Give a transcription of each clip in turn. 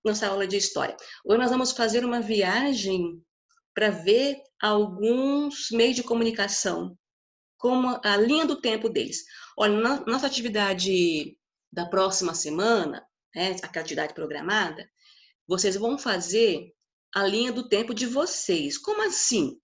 Nossa aula de história. Hoje nós vamos fazer uma viagem para ver alguns meios de comunicação, como a linha do tempo deles. Olha, nossa atividade da próxima semana, né, a atividade programada, vocês vão fazer a linha do tempo de vocês. Como assim?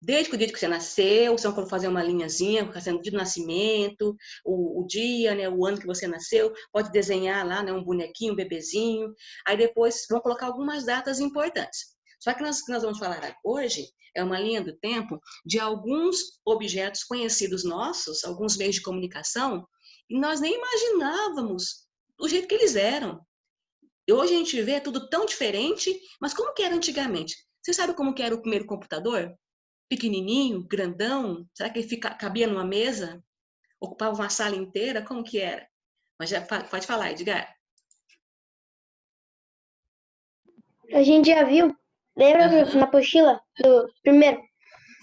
Desde o dia que você nasceu, vocês vão fazer uma linhazinha, fazendo o dia do nascimento, o dia, né, o ano que você nasceu, pode desenhar lá, né, um bonequinho, um bebezinho, aí depois vão colocar algumas datas importantes. Só que nós vamos falar hoje é uma linha do tempo de alguns objetos conhecidos nossos, alguns meios de comunicação, e nós nem imaginávamos do jeito que eles eram. E hoje a gente vê tudo tão diferente, mas como que era antigamente? Você sabe como que era o primeiro computador? Pequenininho, grandão? Será que ele cabia numa mesa? Ocupava uma sala inteira? Como que era? Mas já pode falar, Edgar. A gente já viu, lembra na apostila do primeiro?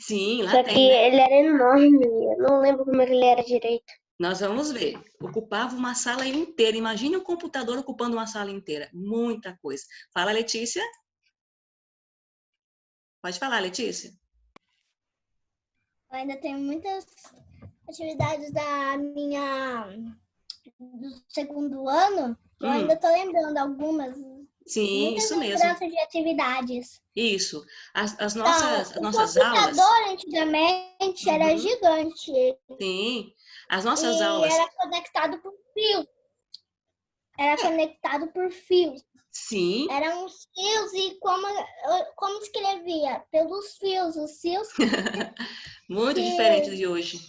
Sim, lá Só tem, que né? ele era enorme, eu não lembro como ele era direito. Nós vamos ver. Ocupava uma sala inteira. Imagine um computador ocupando uma sala inteira. Muita coisa. Fala, Letícia. Pode falar, Letícia. Eu ainda tenho muitas atividades do segundo ano. Eu ainda estou lembrando algumas. Sim, muitas isso mesmo. lembranças de atividades. Isso. As Então, nossas o aulas. computador antigamente era gigante. Sim. As nossas aulas. Era conectado por fios. Conectado por fios. Sim. Eram os fios e como escrevia? Pelos fios, os fios. Muito diferente de hoje,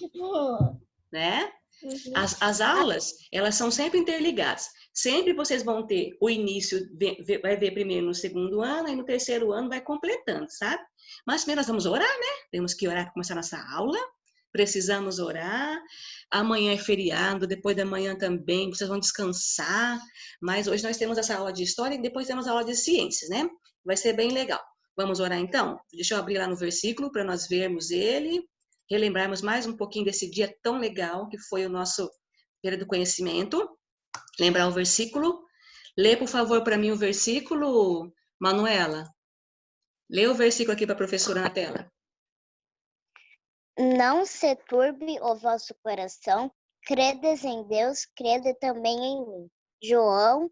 né? As aulas, elas são sempre interligadas. Sempre vocês vão ter o início, vai ver primeiro no segundo ano, e no terceiro ano vai completando, sabe? Mas primeiro nós vamos orar, né? Temos que orar para começar nossa aula. Precisamos orar. Amanhã é feriado, depois da manhã também, vocês vão descansar. Mas hoje nós temos essa aula de história e depois temos a aula de ciências, né? Vai ser bem legal. Vamos orar então? Deixa eu abrir lá no versículo para nós vermos ele, relembrarmos mais um pouquinho desse dia tão legal que foi o nosso Feira do Conhecimento. Lembrar o versículo. Lê, por favor, para mim o versículo, Manuela. Lê o versículo aqui para a professora na tela. Não se turbe o vosso coração, credes em Deus, crede também em mim. João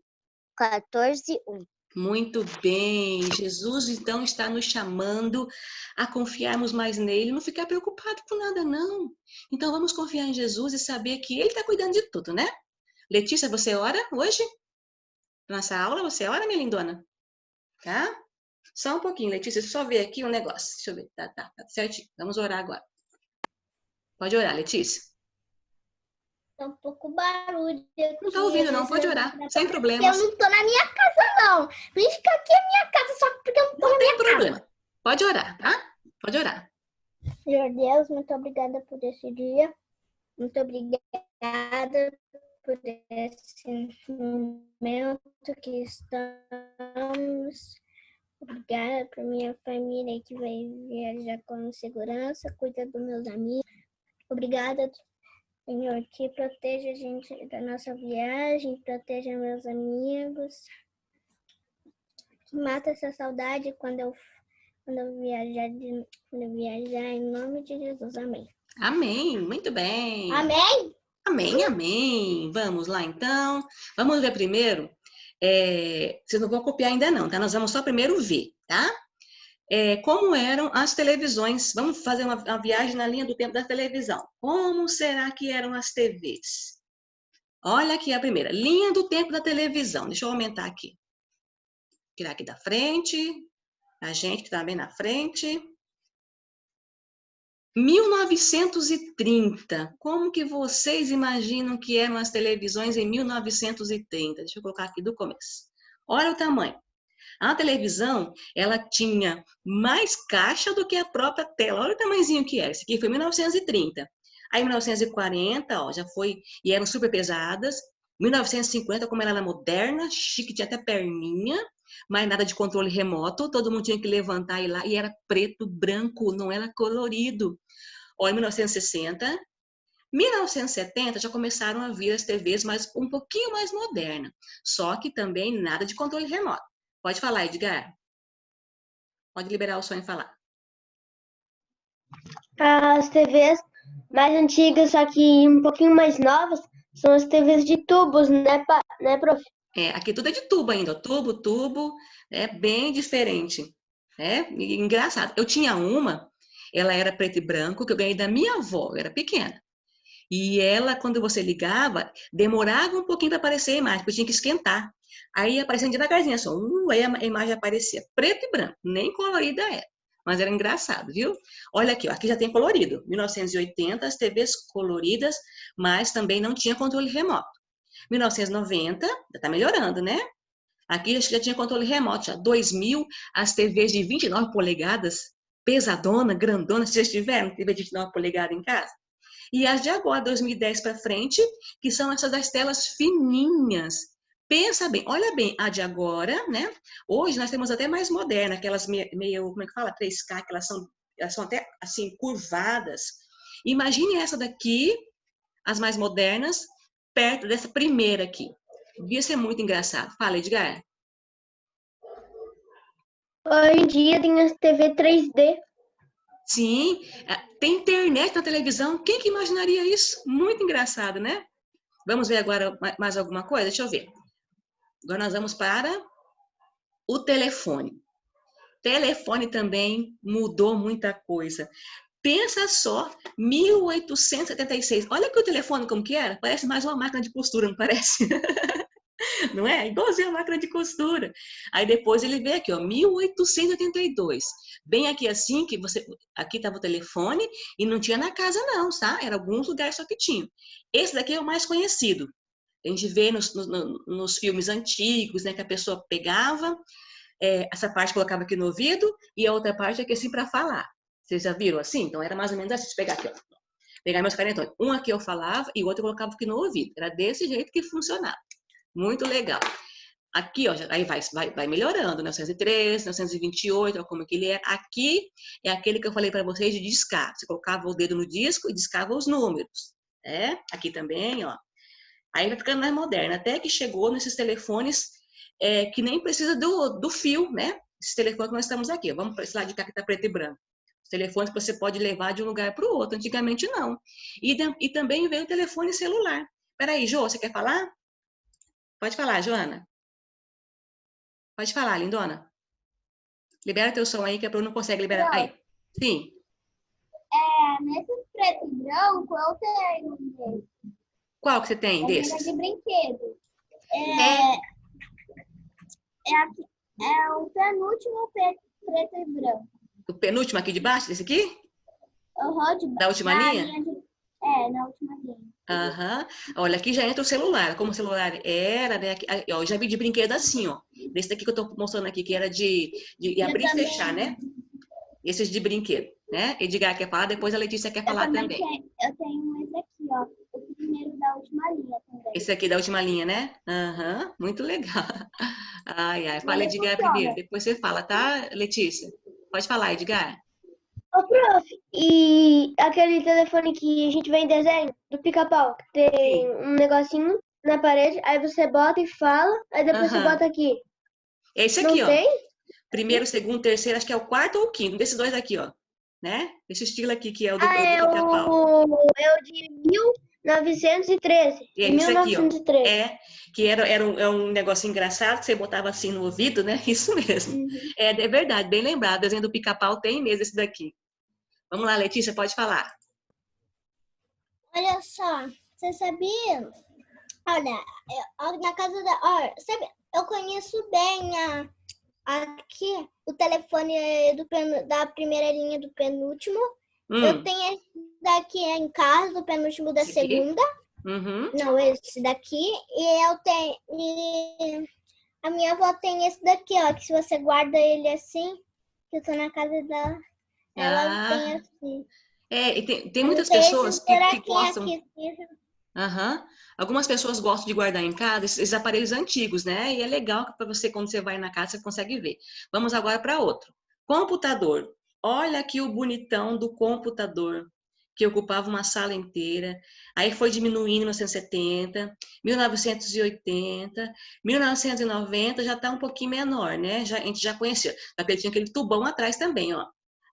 14:1. Muito bem, Jesus então está nos chamando a confiarmos mais nele, não ficar preocupado com nada não. Então vamos confiar em Jesus e saber que ele está cuidando de tudo, né? Letícia, você ora hoje? Nossa aula, você ora, minha lindona? Tá? Só um pouquinho, Letícia, só ver aqui um negócio. Deixa eu ver, tá certinho. Vamos orar agora. Pode orar, Letícia. Tá um pouco barulho aqui. Não tá ouvindo não, pode orar, sem problemas. Eu não tô na minha casa não. Por isso que aqui é minha casa, só porque eu não tô na minha casa. Não tem problema. Pode orar, tá? Pode orar. Senhor Deus, muito obrigada por esse dia. Muito obrigada por esse momento que estamos. Obrigada por minha família que vai viajar com segurança, cuida dos meus amigos. Obrigada, Senhor, que proteja a gente da nossa viagem, proteja meus amigos. Que mata essa saudade quando eu viajar, em nome de Jesus. Amém. Amém, muito bem. Amém? Amém, amém. Vamos lá, então. Vamos ver primeiro. Vocês não vão copiar ainda não, tá? Nós vamos só primeiro ver, tá? Como eram as televisões. Vamos fazer uma viagem na linha do tempo da televisão. Como será que eram as TVs? Olha aqui a primeira. Linha do tempo da televisão. Deixa eu aumentar aqui. Tirar aqui da frente. A gente que está bem na frente. 1930. Como que vocês imaginam que eram as televisões em 1930? Deixa eu colocar aqui do começo. Olha o tamanho. A televisão, ela tinha mais caixa do que a própria tela. Olha o tamanhozinho que era. Esse aqui foi 1930. Aí, 1940, ó, já foi, e eram super pesadas. 1950, como ela era moderna, chique, tinha até perninha, mas nada de controle remoto. Todo mundo tinha que levantar e ir lá. E era preto, branco, não era colorido. Olha, 1960, 1970 já começaram a vir as TVs um pouquinho mais modernas, só que também nada de controle remoto. Pode falar, Edgar. Pode liberar o som e falar. As TVs mais antigas, só que um pouquinho mais novas, são as TVs de tubos, né, prof? Aqui tudo é de tubo ainda, ó. Tubo, é bem diferente. Engraçado. Eu tinha uma, ela era preto e branco, que eu ganhei da minha avó, eu era pequena. E ela, quando você ligava, demorava um pouquinho para aparecer a imagem, porque tinha que esquentar. Aí aparecia devagarzinho, só, aí a imagem aparecia preto e branco, nem colorida era. Mas era engraçado, viu? Olha aqui, ó, aqui já tem colorido. 1980, as TVs coloridas, mas também não tinha controle remoto. 1990, já está melhorando, né? Aqui já tinha controle remoto, já. 2000, as TVs de 29 polegadas, pesadona, grandona, vocês já tiveram TV de 29 polegadas em casa? E as de agora, 2010 para frente, que são essas das telas fininhas. Pensa bem, olha bem, a de agora, né? Hoje nós temos até mais moderna, aquelas meio, como é que fala? 3K, que elas são até assim, curvadas. Imagine essa daqui, as mais modernas, perto dessa primeira aqui. Devia ser muito engraçado. Fala, Edgar. Hoje em dia tem as TV 3D. Sim, tem internet na televisão. Quem que imaginaria isso? Muito engraçado, né? Vamos ver agora mais alguma coisa? Deixa eu ver. Agora nós vamos para o telefone. Telefone também mudou muita coisa. Pensa só, 1876. Olha que o telefone como que era. Parece mais uma máquina de costura, não parece? Não é? Igualzinho a máquina de costura. Aí depois ele veio aqui, ó, 1882. Bem aqui assim, que você... Aqui estava o telefone e não tinha na casa não, tá? Era alguns lugares só que tinha. Esse daqui é o mais conhecido. A gente vê nos filmes antigos, né? Que a pessoa pegava, essa parte colocava aqui no ouvido e a outra parte aqui assim para falar. Vocês já viram assim? Então era mais ou menos assim. Deixa eu pegar aqui, ó. Pegar meus canetões. Um aqui eu falava e o outro eu colocava aqui no ouvido. Era desse jeito que funcionava. Muito legal. Aqui, ó, aí vai melhorando, 1903, 1928, ó, como que ele é. Aqui é aquele que eu falei para vocês de discar. Você colocava o dedo no disco e discava os números. Aqui também, ó. Aí vai ficando mais moderno, até que chegou nesses telefones que nem precisa do fio, né? Esse telefone que nós estamos aqui. Ó. Vamos para esse lado de cá que está preto e branco. Os telefones que você pode levar de um lugar para o outro. Antigamente, não. E também veio o telefone celular. Peraí, Jô, você quer falar? Pode falar, Joana. Pode falar, lindona. Libera teu som aí, que a Bruno não consegue liberar. Aí. Sim. Nesse preto e branco, eu tenho desse. Qual que você tem desses? De brinquedo. É o penúltimo preto e branco. O penúltimo aqui de baixo, desse aqui? Da última linha? Na última linha. Aham. Olha, aqui já entra o celular. Como o celular era, né? Aqui, ó, eu já vi de brinquedo assim, ó. Desse daqui que eu tô mostrando aqui, que era de abrir e fechar, né? Esses de brinquedo, né? Edgar quer falar, depois a Letícia quer falar também. Eu tenho esse aqui, ó. O primeiro da última linha também. Esse aqui da última linha, né? Aham, muito legal. Ai. Fala, Edgar, primeiro. Depois você fala, tá, Letícia? Pode falar, Edgar. Ô, prof, e aquele telefone que a gente vê em desenho, do Pica-Pau, que tem um negocinho na parede, aí você bota e fala, aí depois você bota aqui. É esse aqui, não ó. Tem? Primeiro, segundo, terceiro, acho que é o quarto ou o quinto. Desses dois aqui, ó. Né? Esse estilo aqui, que é o do Pica-Pau. É o de 1913. É isso aqui, ó. Que era um negócio engraçado, que você botava assim no ouvido, né? Isso mesmo. Uhum. É verdade, bem lembrado. O desenho do Pica-Pau tem mesmo esse daqui. Vamos lá, Letícia, pode falar. Olha só, você sabia? Olha, na casa da... Olha, sabe, eu conheço bem aqui o telefone da primeira linha do penúltimo. Eu tenho esse daqui em casa, do penúltimo da segunda. Uhum. Não, esse daqui. E eu tenho... E a minha avó tem esse daqui, ó. Que se você guarda ele assim, que eu tô na casa dela, ela tem assim. E tem muitas pessoas que gostam... Algumas pessoas gostam de guardar em casa esses aparelhos antigos, né? E é legal para você, quando você vai na casa, você consegue ver. Vamos agora para outro. Computador. Olha aqui o bonitão do computador. que ocupava uma sala inteira. Aí foi diminuindo em 1970, 1980, 1990 já está um pouquinho menor, né? A gente já conhecia. Porque tinha aquele tubão atrás também, ó.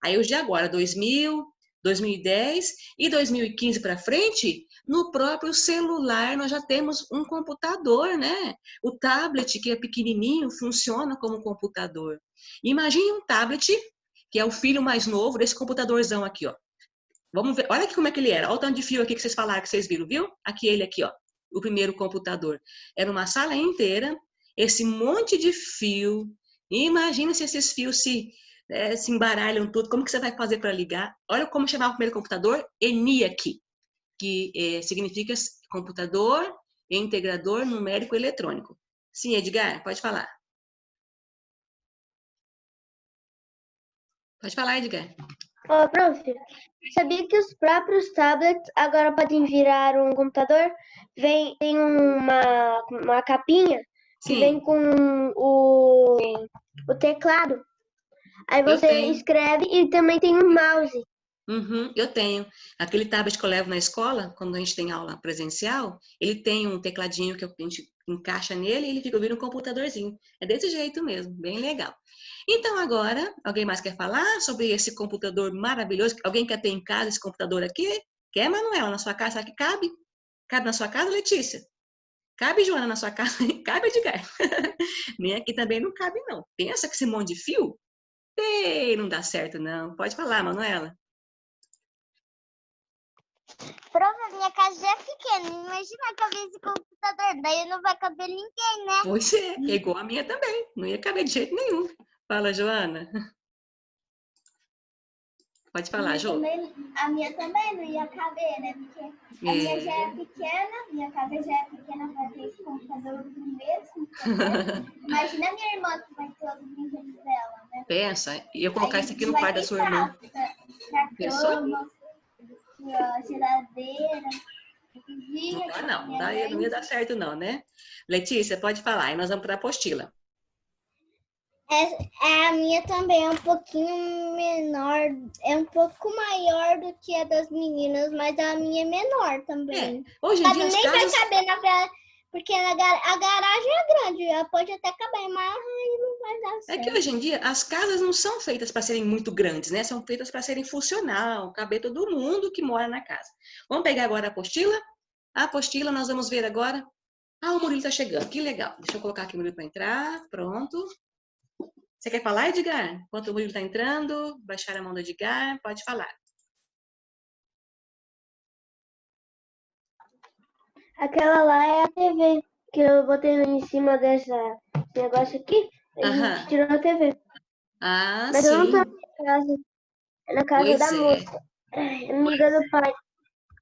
Aí os de agora, 2000, 2010 e 2015 para frente, no próprio celular nós já temos um computador, né? O tablet, que é pequenininho, funciona como computador. Imagine um tablet, que é o filho mais novo desse computadorzão aqui, ó. Vamos ver, olha aqui como é que ele era. Olha o tanto de fio aqui que vocês falaram, que vocês viram, viu? Aqui ele aqui, ó, o primeiro computador. Era uma sala inteira, esse monte de fio. E imagina se esses fios se embaralham tudo. Como que você vai fazer para ligar? Olha como chamava o primeiro computador, ENIAC, que significa computador integrador numérico eletrônico. Sim, Edgar, pode falar. Pode falar, Edgar. Ô, prof, sabia que os próprios tablets agora podem virar um computador? Tem uma capinha que Sim. vem com o teclado. Aí Eu você tenho. escreve e também tem um mouse. Uhum, eu tenho. Aquele tablet que eu levo na escola, quando a gente tem aula presencial, ele tem um tecladinho que a gente encaixa nele e ele fica ouvindo um computadorzinho. É desse jeito mesmo, bem legal. Então agora, alguém mais quer falar sobre esse computador maravilhoso? Alguém quer ter em casa esse computador aqui? Quer, Manuela, na sua casa? Será que cabe? Cabe na sua casa, Letícia? Cabe, Joana, na sua casa? Cabe, Edgar? Nem aqui também não cabe, não. Pensa que esse monte de fio? Ei, não dá certo, não. Pode falar, Manuela. Prova, minha casa já é pequena. Imagina caber esse computador. Daí não vai caber ninguém, né? Pois é igual a minha também. Não ia caber de jeito nenhum. Fala, Joana. Pode falar, Jo. A minha também não ia caber, né? Porque a minha já é pequena, minha casa já é pequena para ter esse computador mesmo. Imagina a minha irmã que vai ter os brinquedos dela, né? Pensa, e eu colocar isso aqui no quarto da sua irmã. Pensou? Geladeira. Não ia dar certo não, né? Letícia, pode falar, e nós vamos para a apostila. A minha também é um pouquinho menor, é um pouco maior do que a das meninas, mas a minha é menor também. Hoje em dia nem vai caber porque a garagem é grande, ela pode até caber, mas aí não vai dar certo. É que hoje em dia as casas não são feitas para serem muito grandes, né? São feitas para serem funcional, caber todo mundo que mora na casa. Vamos pegar agora a apostila? A apostila nós vamos ver agora. Ah, o Murilo está chegando, que legal. Deixa eu colocar aqui o Murilo para entrar, pronto. Você quer falar, Edgar? Enquanto o Murilo está entrando, baixar a mão do Edgar, pode falar. Aquela lá é a TV, que eu botei em cima desse negócio aqui e a gente tirou a TV. Ah, mas sim. eu não tô na minha casa, é na casa da moça, amiga do pai.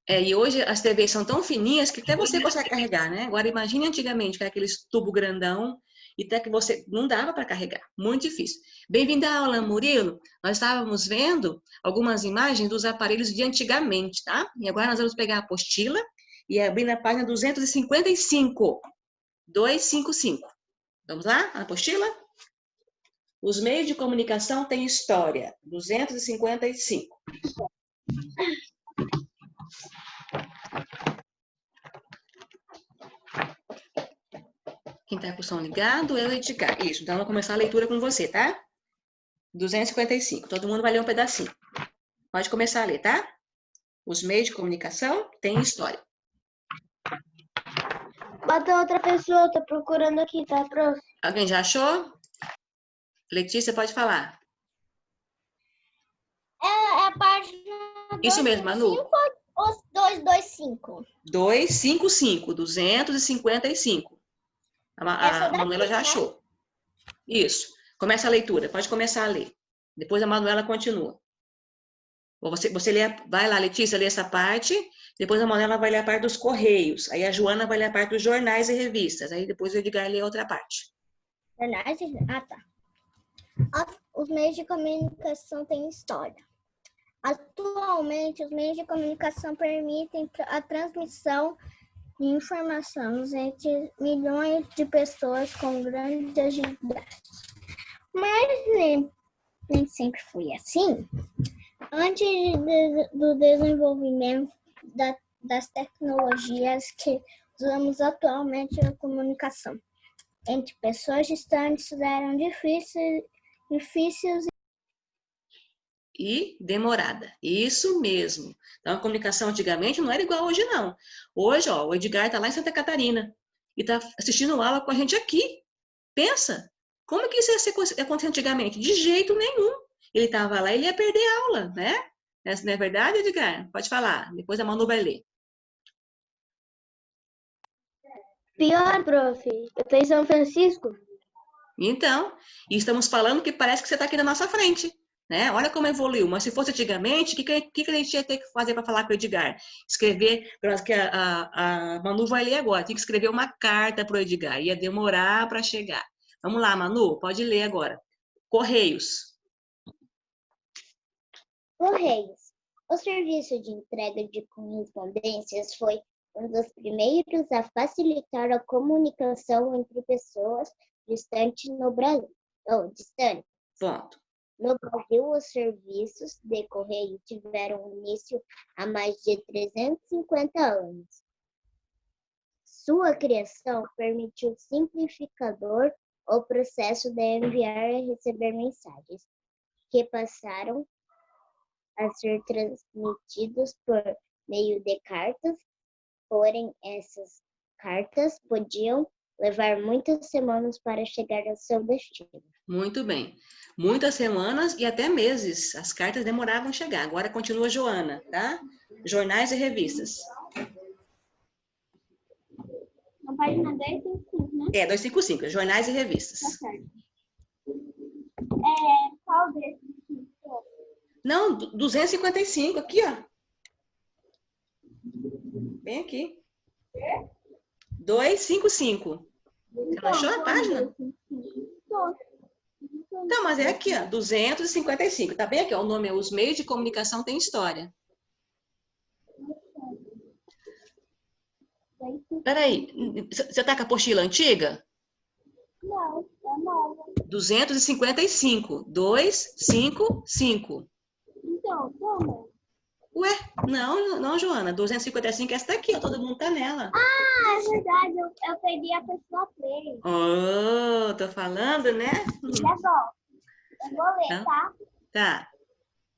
E hoje as TVs são tão fininhas que até você consegue carregar, né? Agora imagine antigamente, que era aqueles tubo grandão, e até que você não dava para carregar, muito difícil. Bem-vindo à aula, Murilo. Nós estávamos vendo algumas imagens dos aparelhos de antigamente, tá? E agora nós vamos pegar a apostila e abrir na página 255. 255. Vamos lá, a apostila? Os meios de comunicação têm história. 255. Quem está com o som ligado é o Edgar. Isso, então eu vou começar a leitura com você, tá? 255. Todo mundo vai ler um pedacinho. Pode começar a ler, tá? Os meios de comunicação têm história. Bota outra pessoa, tô procurando aqui, tá, prof? Alguém já achou? Letícia, pode falar. É a página Isso mesmo, Manu. 225. 255, 255. A Manuela já achou. Isso. Começa a leitura, pode começar a ler. Depois a Manuela continua. Você lê, vai lá, Letícia, lê essa parte. Depois a Manuela vai ler a parte dos correios. Aí a Joana vai ler a parte dos jornais e revistas. Aí depois o Edgar lê a outra parte. Jornais e... Ah, tá. Os meios de comunicação têm história. Atualmente, os meios de comunicação permitem a transmissão de informações entre milhões de pessoas com grande agilidade. nem sempre foi assim. Antes do desenvolvimento das tecnologias que usamos atualmente na comunicação entre pessoas distantes eram difíceis E demorada. Isso mesmo. Então, a comunicação antigamente não era igual hoje, não. Hoje, ó, o Edgar está lá em Santa Catarina e está assistindo aula com a gente aqui. Pensa, como que isso ia acontecer antigamente? De jeito nenhum. Ele estava lá, ele ia perder a aula, né? Essa não é verdade, Edgar? Pode falar. Depois a Manu vai ler. Pior, prof. Eu tô em São Francisco. Então, e estamos falando que parece que você está aqui na nossa frente, né? Olha como evoluiu. Mas se fosse antigamente, o que a gente ia ter que fazer para falar com o Edgar? Escrever, que a Manu vai ler agora, tem que escrever uma carta para o Edgar, ia demorar para chegar. Vamos lá, Manu, pode ler agora. Correios. Correios. O serviço de entrega de correspondências foi um dos primeiros a facilitar a comunicação entre pessoas distantes no Brasil. Ponto. No Brasil, os serviços de correio tiveram início há mais de 350 anos. Sua criação permitiu simplificador o processo de enviar e receber mensagens, que passaram a ser transmitidos por meio de cartas, porém essas cartas podiam levar muitas semanas para chegar ao seu destino. Muito bem. Muitas semanas e até meses. As cartas demoravam a chegar. Agora continua a Joana, tá? Jornais e revistas. Na página 255, né? 255. Jornais e revistas. Tá certo. Qual desses? Não, 255, aqui, ó. Bem aqui. 255. Você não achou a página? Então, mas é aqui, ó, 255. Tá bem aqui, ó, o nome é Os Meios de Comunicação Têm História. Peraí, você tá com a apostila antiga? Não, é nova. 255. 255. Então, toma. Ué, não, Joana. 255, essa daqui, ó, todo mundo tá nela. Ah, é verdade, eu peguei a pessoa 3. Oh, tô falando, né? Já volto. Eu vou ler, tá? Tá.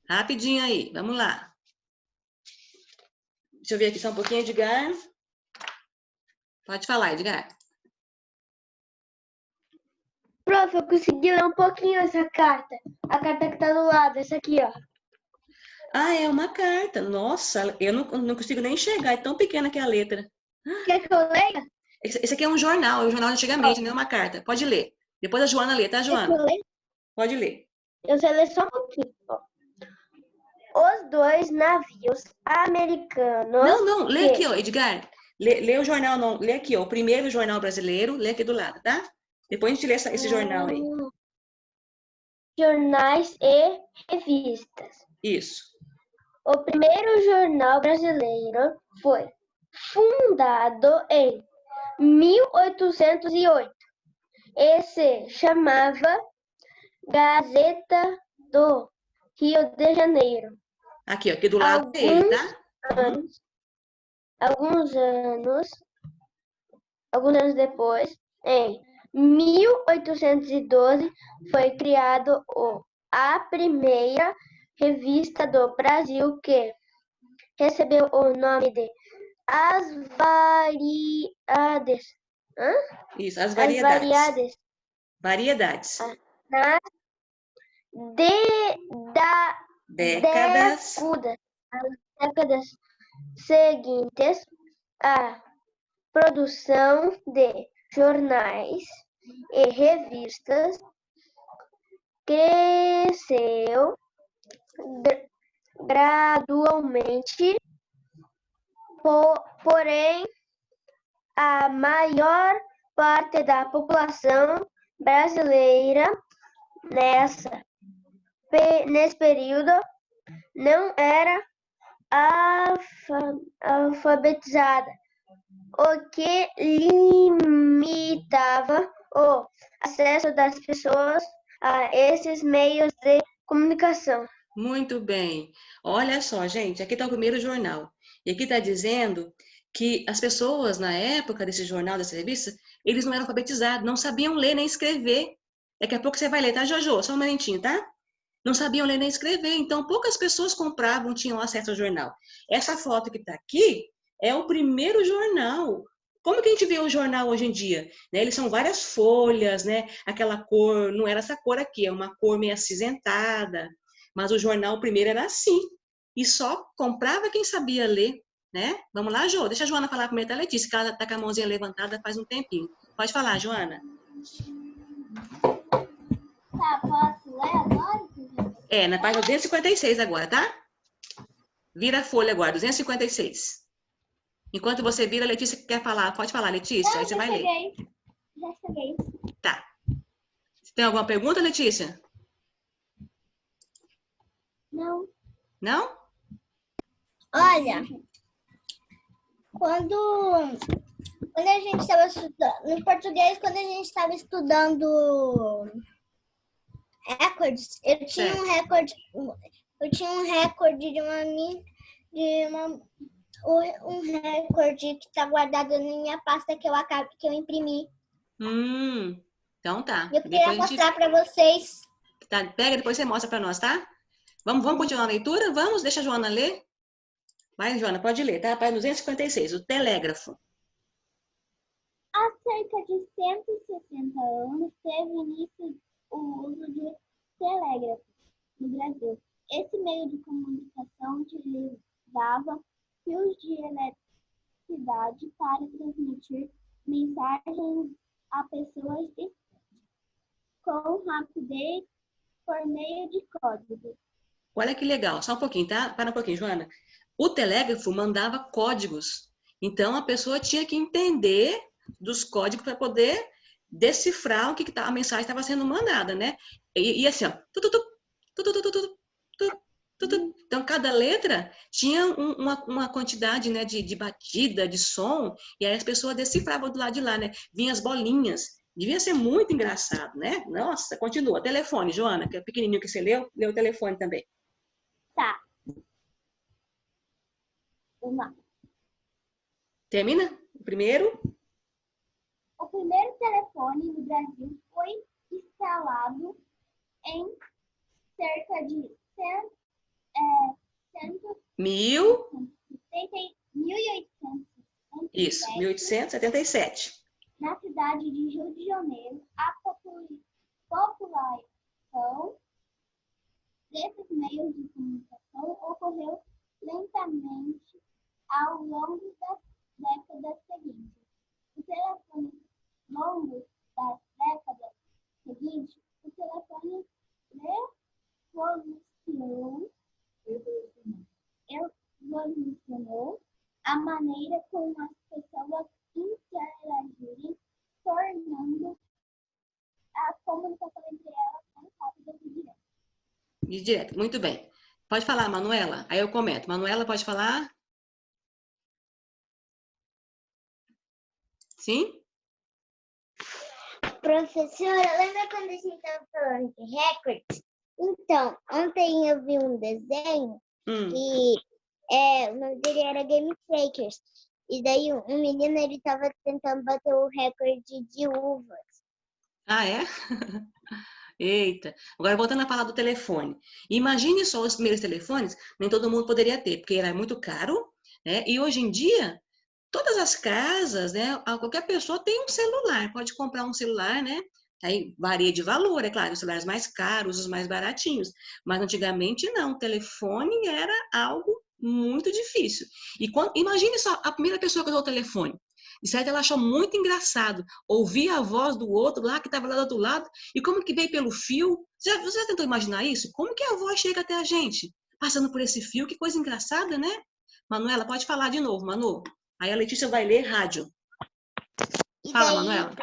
Rapidinho aí, vamos lá. Deixa eu ver aqui só um pouquinho, Edgar. Pode falar, Edgar. Prof, eu consegui ler um pouquinho essa carta. A carta que tá do lado, essa aqui, ó. Ah, é uma carta. Nossa, eu não consigo nem enxergar. É tão pequena que é a letra. Quer que eu leia? Esse aqui é um jornal de antigamente, não é uma carta. Pode ler. Depois a Joana lê, tá, Quer que eu Joana? leia? Pode ler. Eu sei ler só um pouquinho. Ó. Os dois navios americanos... Não, lê aqui, ó, Edgar. Lê o jornal, não. Lê aqui, ó, o primeiro jornal brasileiro. Lê aqui do lado, tá? Depois a gente lê esse jornal aí. Jornais e revistas. Isso. O primeiro jornal brasileiro foi fundado em 1808 e se chamava Gazeta do Rio de Janeiro. Aqui, ó, aqui do lado dele, tá? Alguns anos depois, em 1812, foi criado a primeira revista do Brasil, que recebeu o nome de As Variedades. Isso, as variedades. Variedades. Variedades. Nas décadas seguintes, a produção de jornais e revistas cresceu gradualmente, porém a maior parte da população brasileira nesse período não era alfabetizada, o que limitava o acesso das pessoas a esses meios de Comunicação. Muito bem. Olha só, gente, aqui está o primeiro jornal. E aqui está dizendo que as pessoas, na época desse jornal, dessa revista, eles não eram alfabetizados, não sabiam ler nem escrever. Daqui a pouco você vai ler, tá, Jojo? Só um momentinho, tá? Não sabiam ler nem escrever, então poucas pessoas compravam, tinham acesso ao jornal. Essa foto que está aqui é o primeiro jornal. Como que a gente vê o jornal hoje em dia? Né? Eles são várias folhas, né? Aquela cor, não era essa cor aqui, é uma cor meio acinzentada. Mas o jornal primeiro era assim. E só comprava quem sabia ler, né? Vamos lá, Jo. Deixa a Joana falar primeiro da Letícia, que ela está com a mãozinha levantada faz um tempinho. Pode falar, Joana. Tá, posso ler agora? É, na página 256 agora, tá? Vira a folha agora, 256. Enquanto você vira, a Letícia quer falar. Pode falar, Letícia, aí você vai ler. Já cheguei. Tá. Você tem alguma pergunta, Letícia? Não. Não? Olha, quando a gente estava estudando, no português, quando a gente estava estudando recordes, eu tinha um recorde um recorde que está guardado na minha pasta que eu imprimi. Então tá. Eu queria mostrar para vocês. Tá, pega, depois você mostra para nós, tá? Vamos continuar a leitura? Vamos, deixa a Joana ler. Vai, Joana, pode ler, tá? Página 256, o telégrafo. Há cerca de 160 anos teve início o uso de telégrafo no Brasil. Esse meio de comunicação utilizava fios de eletricidade para transmitir mensagens a pessoas distantes, com rapidez por meio de código. Olha que legal, só um pouquinho, tá? Para um pouquinho, Joana. O telégrafo mandava códigos. Então, a pessoa tinha que entender dos códigos para poder decifrar o que a mensagem estava sendo mandada, né? E assim, ó. Então, cada letra tinha uma quantidade, né, de batida, de som, e aí as pessoas decifravam do lado de lá, né? Vinha as bolinhas. Devia ser muito engraçado, né? Nossa, continua. Telefone, Joana, que é o pequenininho que você leu o telefone também. Tá. Vamos lá. Termina? O primeiro? O primeiro telefone no Brasil foi instalado em cerca de 1877. Na cidade de Rio de Janeiro. A população desses meios de comunicação ocorreu lentamente ao longo das décadas seguintes. O telefone longo das décadas seguintes, o telefone revolucionou a maneira como as pessoas interagirem, tornando a comunicação entre elas mais rápida e direta. E direto, muito bem. Pode falar, Manuela. Aí eu comento. Manuela, pode falar? Sim? Professora, lembra quando a gente estava falando de recordes? Então, ontem eu vi um desenho e o nome dele era Game Shakers. E daí um menino, ele estava tentando bater o recorde de uvas. Ah, é? Eita. Agora, voltando a falar do telefone. Imagine só os primeiros telefones, nem todo mundo poderia ter, porque era muito caro, né? E hoje em dia, todas as casas, né? Qualquer pessoa tem um celular, pode comprar um celular, né? Aí varia de valor, é claro, os celulares mais caros, os mais baratinhos. Mas antigamente não, o telefone era algo muito difícil. E imagine só a primeira pessoa que usou o telefone. De certo, ela achou muito engraçado ouvir a voz do outro lá, que estava lá do outro lado, e como que veio pelo fio. Você já tentou imaginar isso? Como que a voz chega até a gente? Passando por esse fio, que coisa engraçada, né? Manuela, pode falar de novo, Manu. Aí a Letícia vai ler rádio. Fala, Manuela.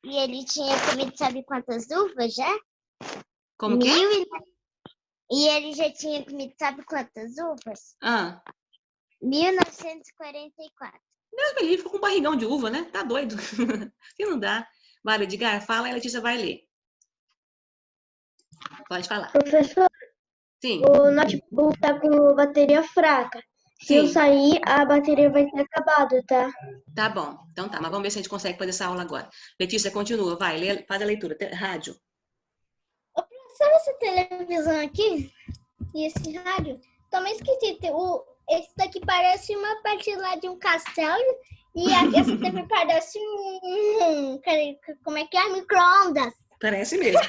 E ele tinha comido, sabe quantas uvas já? Como que é? E ele já tinha comido, sabe quantas uvas? 1944. Deus me livre, ficou com um barrigão de uva, né? Tá doido. Se não dá. Vai, Edgar, fala e a Letícia vai ler. Pode falar. Professor, Sim, o notebook tá com bateria fraca. Se eu sim. sair, a bateria vai ter acabado, tá? Tá bom. Então tá, mas vamos ver se a gente consegue fazer essa aula agora. Letícia, continua, vai, faz a leitura. Rádio. Ô, professor, essa televisão aqui e esse rádio, tô meio esquisito. Esse daqui parece uma parte lá de um castelo e essa TV parece como é que é? Micro-ondas. Parece mesmo.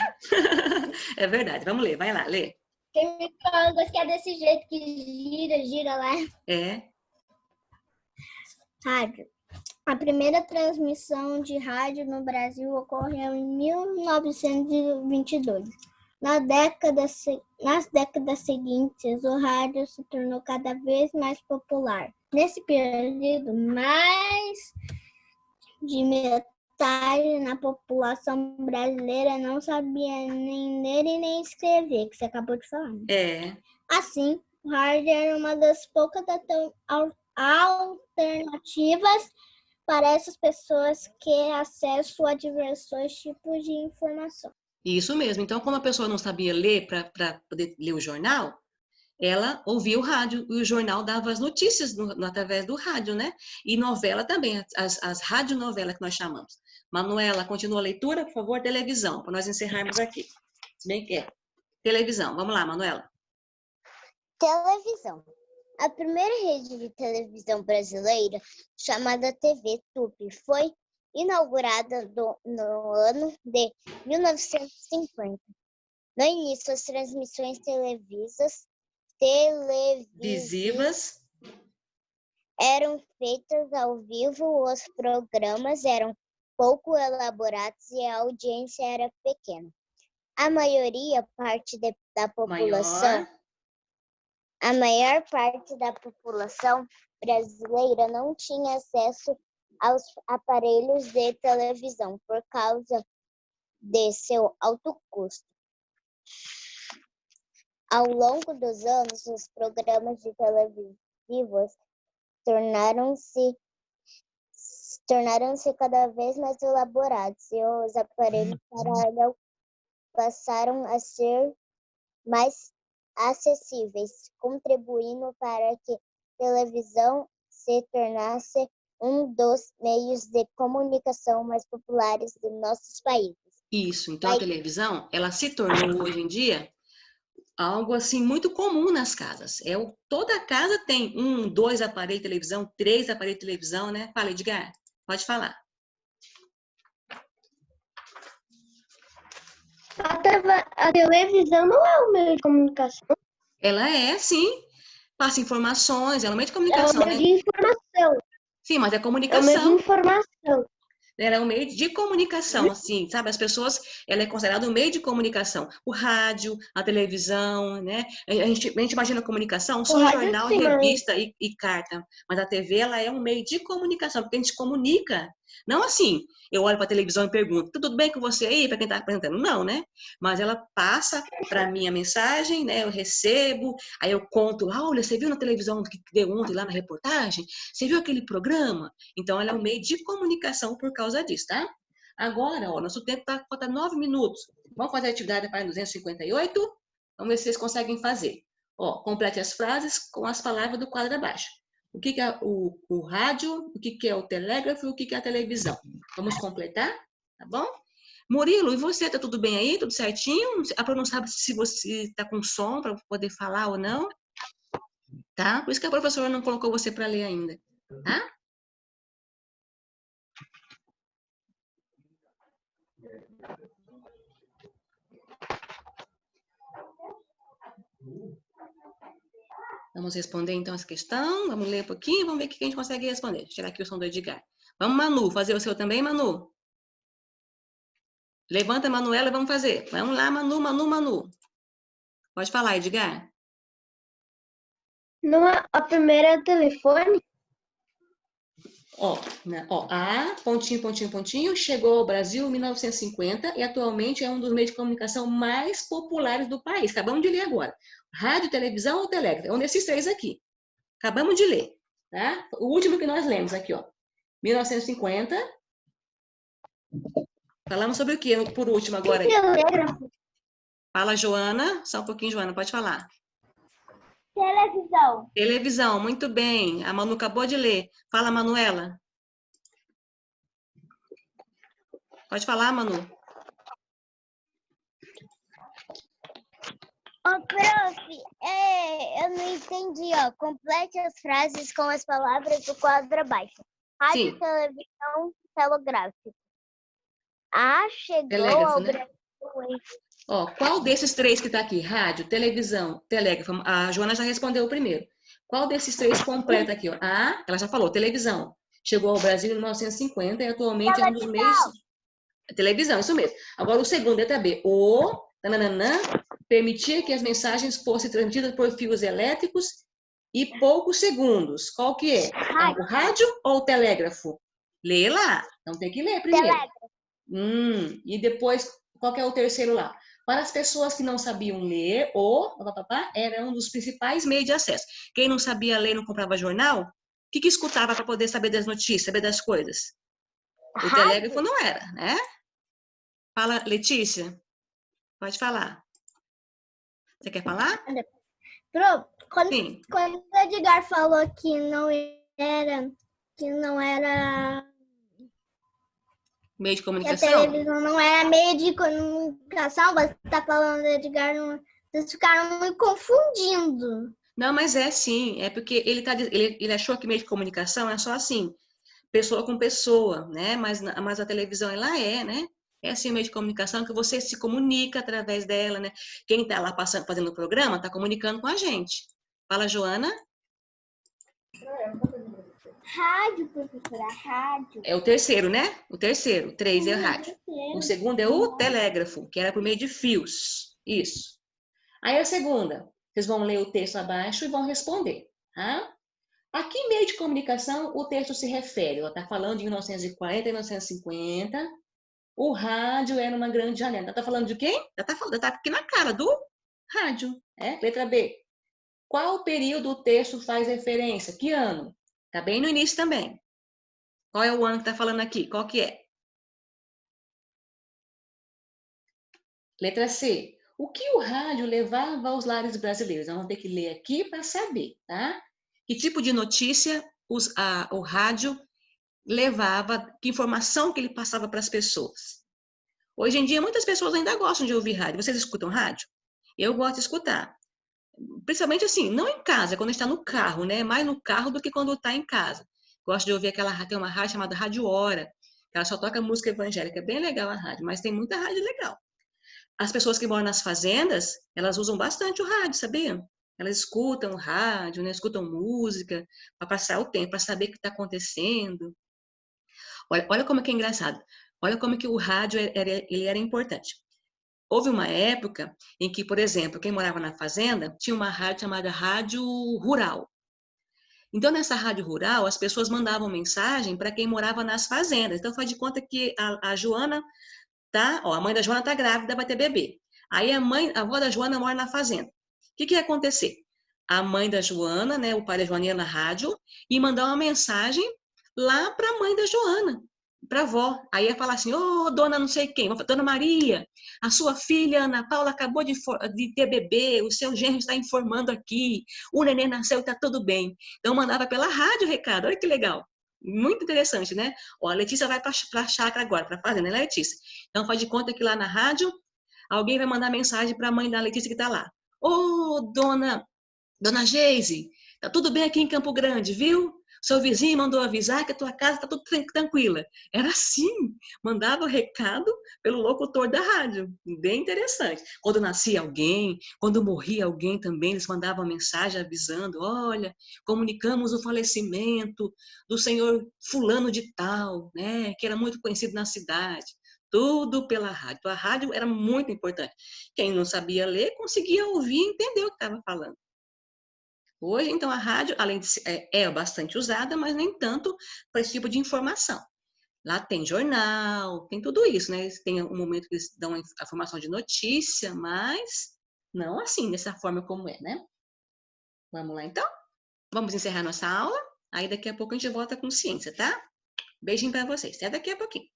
É verdade. Vamos ler, vai lá, lê. Tem micro-ondas que é desse jeito que gira lá. É. Rádio. A primeira transmissão de rádio no Brasil ocorreu em 1922. Nas décadas seguintes, o rádio se tornou cada vez mais popular. Nesse período, mais de metade da população brasileira não sabia nem ler e nem escrever, que você acabou de falar. Né? É. Assim, o rádio era uma das poucas alternativas para essas pessoas que acesso a diversos tipos de informação. Isso mesmo. Então, como a pessoa não sabia ler para poder ler o jornal, ela ouvia o rádio e o jornal dava as notícias através do rádio, né? E novela também, as radionovelas que nós chamamos. Manuela, continua a leitura, por favor, televisão, para nós encerrarmos aqui. Se bem que é. Televisão, vamos lá, Manuela. Televisão. A primeira rede de televisão brasileira, chamada TV Tupi, foi inaugurada no ano de 1950. No início, as transmissões televisivas eram feitas ao vivo, os programas eram pouco elaborados e a audiência era pequena. A maior parte da população brasileira não tinha acesso aos aparelhos de televisão por causa de seu alto custo. Ao longo dos anos, os programas de televisivos tornaram-se cada vez mais elaborados e os aparelhos passaram a ser mais acessíveis, contribuindo para que a televisão se tornasse um dos meios de comunicação mais populares de nossos países. Isso, então a televisão, ela se tornou hoje em dia algo assim muito comum nas casas. Toda casa tem 1, 2 aparelhos de televisão, 3 aparelhos de televisão, né? Fala, Edgar, pode falar. A televisão não é um meio de comunicação. Ela é, sim. Passa informações, ela é um meio de comunicação, É um meio de informação. Sim, mas é É um comunicação. meio de informação. Ela é um meio de comunicação, assim, sabe? As pessoas, ela é considerada um meio de comunicação. O rádio, a televisão, né? A gente imagina a comunicação, só jornal, revista e carta. Mas a TV, ela é um meio de comunicação, porque a gente comunica. Não assim, eu olho para a televisão e pergunto, tudo bem com você aí, para quem está apresentando? Não, né? Mas ela passa para mim a mensagem, né? Eu recebo, aí eu conto lá, olha, você viu na televisão que deu ontem lá na reportagem? Você viu aquele programa? Então, ela é um meio de comunicação por causa disso, tá? Agora, ó, nosso tempo falta 9 minutos. Vamos fazer a atividade da página 258? Vamos ver se vocês conseguem fazer. Ó, complete as frases com as palavras do quadro abaixo. O que é o rádio, o que é o telégrafo e o que é a televisão. Vamos completar, tá bom? Murilo, e você, tá tudo bem aí? Tudo certinho? A Pro não sabe se você tá com som para poder falar ou não. Tá? Por isso que a professora não colocou você para ler ainda, tá? Vamos responder então essa questão. Vamos ler um pouquinho, vamos ver o que a gente consegue responder. Deixa eu tirar aqui o som do Edgar. Vamos, Manu, fazer o seu também, Manu? Levanta a Manuela e vamos fazer. Vamos lá, Manu. Pode falar, Edgar. Não, a primeira é o telefone. Ó, a pontinho, chegou ao Brasil em 1950 e atualmente é um dos meios de comunicação mais populares do país. Acabamos de ler agora. Rádio, televisão ou telégrafo? É um desses 3 aqui. Acabamos de ler, tá? O último que nós lemos aqui, ó. 1950. Falamos sobre o que por último agora? Telégrafo. Fala, Joana. Só um pouquinho, Joana, pode falar. Televisão. Televisão, muito bem. A Manu acabou de ler. Fala, Manuela. Pode falar, Manu. Ô, prof, eu não entendi, ó. Complete as frases com as palavras do quadro abaixo. Rádio, Sim. televisão, telegráfico. Chegou Telégrafo, ao né? Brasil. Ó, qual desses três que tá aqui? Rádio, televisão, telégrafo. A Joana já respondeu o primeiro. Qual desses três completa aqui, ó? Ela já falou, televisão. Chegou ao Brasil em 1950 e atualmente é um dos meios... Televisão, isso mesmo. Agora o segundo, letra B. Nananã, permitia que as mensagens fossem transmitidas por fios elétricos e poucos segundos. Qual que é? O rádio ou o telégrafo? Lê lá. Então tem que ler primeiro. E depois, qual que é o terceiro lá? Para as pessoas que não sabiam ler, era um dos principais meios de acesso. Quem não sabia ler, não comprava jornal, o que escutava para poder saber das notícias, saber das coisas? O telégrafo não era, né? Fala, Letícia. Pode falar. Você quer falar? Pro, quando Sim. o Edgar falou que não era Meio de que a comunicação? televisão não era meio de comunicação, você tá falando, Edgar, vocês ficaram me confundindo. Não, mas é sim. É porque ele achou que meio de comunicação é só assim, pessoa com pessoa, né? Mas a televisão, ela né? É assim, meio de comunicação que você se comunica através dela, né? Quem tá lá fazendo o programa tá comunicando com a gente. Fala, Joana. Rádio, professora, rádio. É o terceiro, né? O terceiro. O 3 é o rádio. O segundo é o telégrafo, que era por meio de fios. Isso. Aí a segunda, vocês vão ler o texto abaixo e vão responder, tá? A que meio de comunicação o texto se refere? Ela está falando de 1940 e 1950. O rádio era uma grande janela. Está falando de quem? Está aqui na cara do rádio. Letra B. Qual período o texto faz referência? Que ano? Está bem no início também. Qual é o ano que está falando aqui? Qual que é? Letra C. O que o rádio levava aos lares brasileiros? Nós vamos ter que ler aqui para saber, tá? Que tipo de notícia o rádio levava, que informação que ele passava para as pessoas? Hoje em dia, muitas pessoas ainda gostam de ouvir rádio. Vocês escutam rádio? Eu gosto de escutar. Principalmente assim, não em casa, quando está no carro, né? Mais no carro do que quando está em casa. Gosto de ouvir tem uma rádio chamada Rádio Hora, que ela só toca música evangélica. É bem legal a rádio, mas tem muita rádio legal. As pessoas que moram nas fazendas, elas usam bastante o rádio, sabiam? Elas escutam o rádio, né? Escutam música, para passar o tempo, para saber o que está acontecendo. Olha como é que é engraçado. Olha como é que o rádio ele era importante. Houve uma época em que, por exemplo, quem morava na fazenda tinha uma rádio chamada Rádio Rural. Então, nessa rádio rural, as pessoas mandavam mensagem para quem morava nas fazendas. Então, faz de conta que a Joana a mãe da Joana está grávida, vai ter bebê. Aí a avó da Joana mora na fazenda. O que ia acontecer? A mãe da Joana, né, o pai da Joana ia na rádio e mandar uma mensagem lá para a mãe da Joana, para a avó. Aí ia falar assim, dona não sei quem, dona Maria, a sua filha Ana Paula acabou de ter bebê, o seu genro está informando aqui, o neném nasceu e está tudo bem. Então mandava pela rádio o recado, olha que legal. Muito interessante, né? A Letícia vai para a chácara agora, para a fazenda, né, Letícia? Então, faz de conta que lá na rádio, alguém vai mandar mensagem para a mãe da Letícia que está lá. Dona Geise, tá tudo bem aqui em Campo Grande, viu? Seu vizinho mandou avisar que a tua casa está tudo tranquila. Era assim, mandava o recado pelo locutor da rádio. Bem interessante. Quando nascia alguém, quando morria alguém também, eles mandavam mensagem avisando, olha, comunicamos o falecimento do senhor fulano de tal, né, que era muito conhecido na cidade. Tudo pela rádio. A rádio era muito importante. Quem não sabia ler, conseguia ouvir e entender o que estava falando. Hoje, então, a rádio, além de é bastante usada, mas nem tanto para esse tipo de informação. Lá tem jornal, tem tudo isso, né? Tem um momento que eles dão a informação de notícia, mas não assim, dessa forma como né? Vamos lá, então? Vamos encerrar nossa aula? Aí daqui a pouco a gente volta com ciência, tá? Beijinho para vocês. Até daqui a pouquinho.